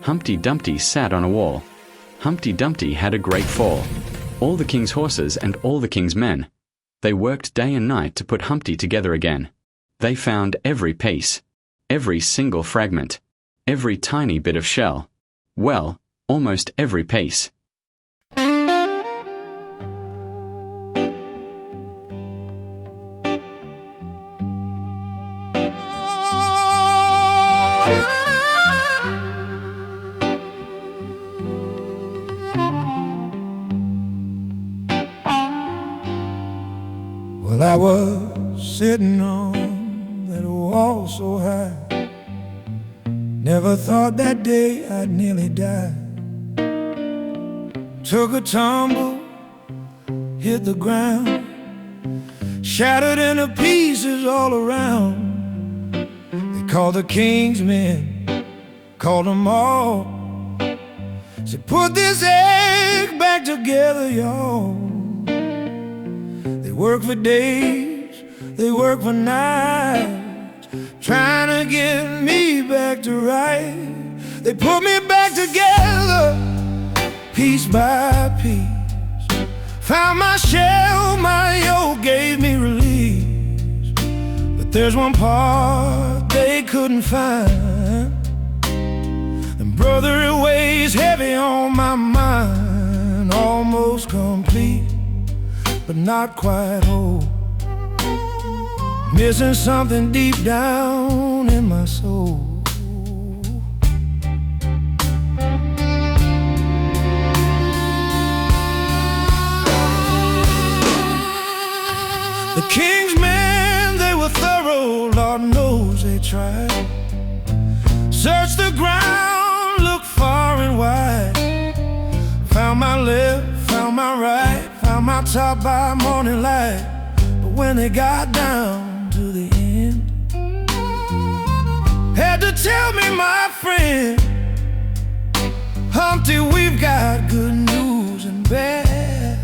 Humpty Dumpty sat on a wall. Humpty Dumpty had a great fall. All the king's horses and all the king's men. They worked day and night to put Humpty together again. They found every piece, every single fragment, every tiny bit of shell. Well, almost every piece. Well, I was sitting on that wall so high. Never thought that day I'd nearly die. Took a tumble, hit the ground, shattered into pieces all around. They called the king's men, called them all. Said, put this egg back together, y'all. They work for days, they work for nights, trying to get me back to right. They put me back together, piece by piece. Found my shell, my yolk gave me release. But there's one part they couldn't find. And brother, it weighs heavy on my mind. Almost complete, but not quite whole. Missing something deep down in my soul. The king's men, they were thorough, Lord knows they tried. Searched the ground, looked far and wide. Found my left, found my right, found my top by morning light. But when they got down to the end, had to tell me, my friend, Humpty, we've got good news and bad.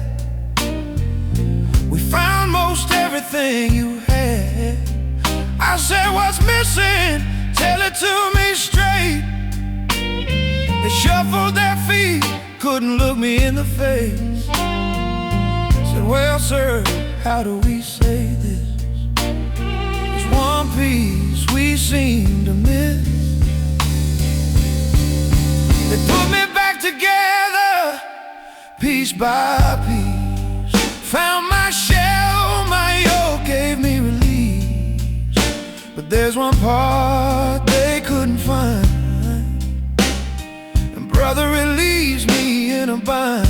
We found most everything you had. I said, what's missing? Tell it to me straight. They shuffled their feet, couldn't look me in the face. Said, well, sir, how do we say this? There's one piece we seem to miss. They put me back together, piece by piece. Found my shell, my yolk gave me release. But there's one part they couldn't find. And brother, it leaves me in a bind.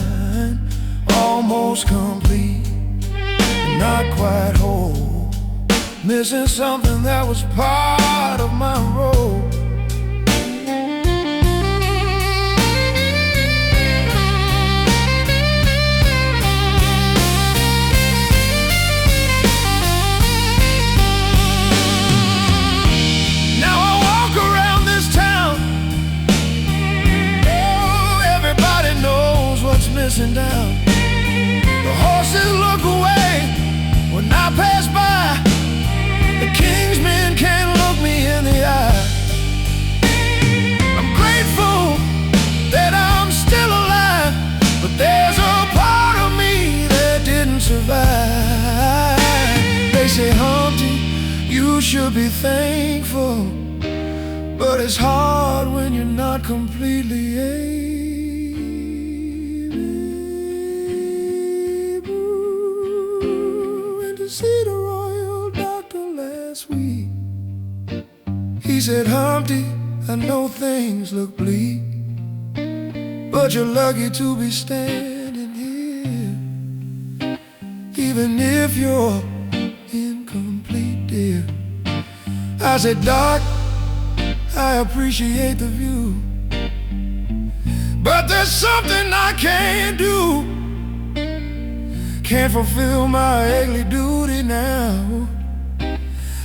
Almost complete, not quite whole. Missing something that was part of my role. Now I walk around this town. Oh, everybody knows what's missing down. The horses look away when I pass by. The king's men can't look me in the eye. I'm grateful that I'm still alive, but there's a part of me that didn't survive. They say, Humpty, you should be thankful, but it's hard when you're not completely able. See the royal doctor last week. He said, Humpty, I know things look bleak, but you're lucky to be standing here, even if you're incomplete, dear. I said, Doc, I appreciate the view, but there's something I can't do. Can't fulfill my earthly duty now.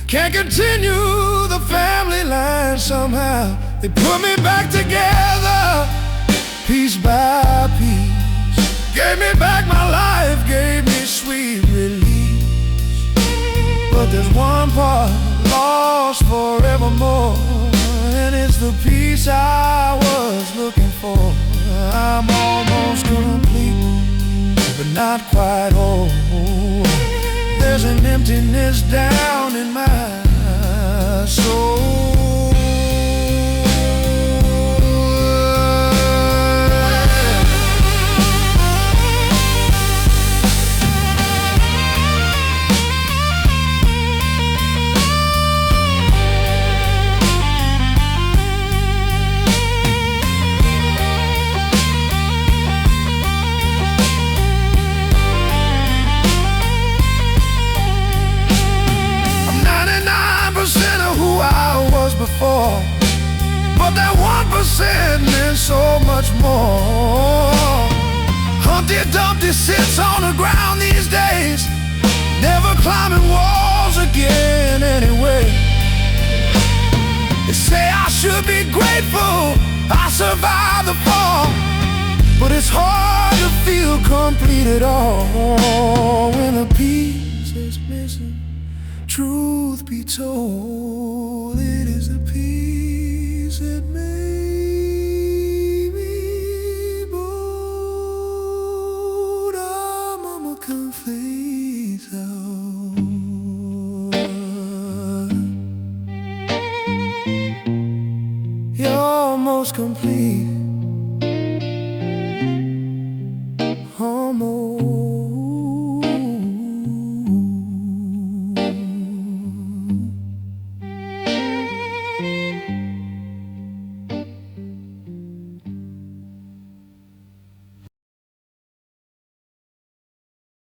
Can't continue the family line somehow. They put me back together, piece by piece. Gave me back my life, gave me sweet release. But there's one part lost forevermore, and it's the peace I was looking not quite whole. There's an emptiness down in my soul. Before, but that 1% meant so much more. Humpty Dumpty sits on the ground these days, never climbing walls again anyway. They say I should be grateful I survived the fall, but it's hard to feel complete at all when a piece is missing. Truth be told, it is the peace that made me bold. I'm a complete soul. You're most complete.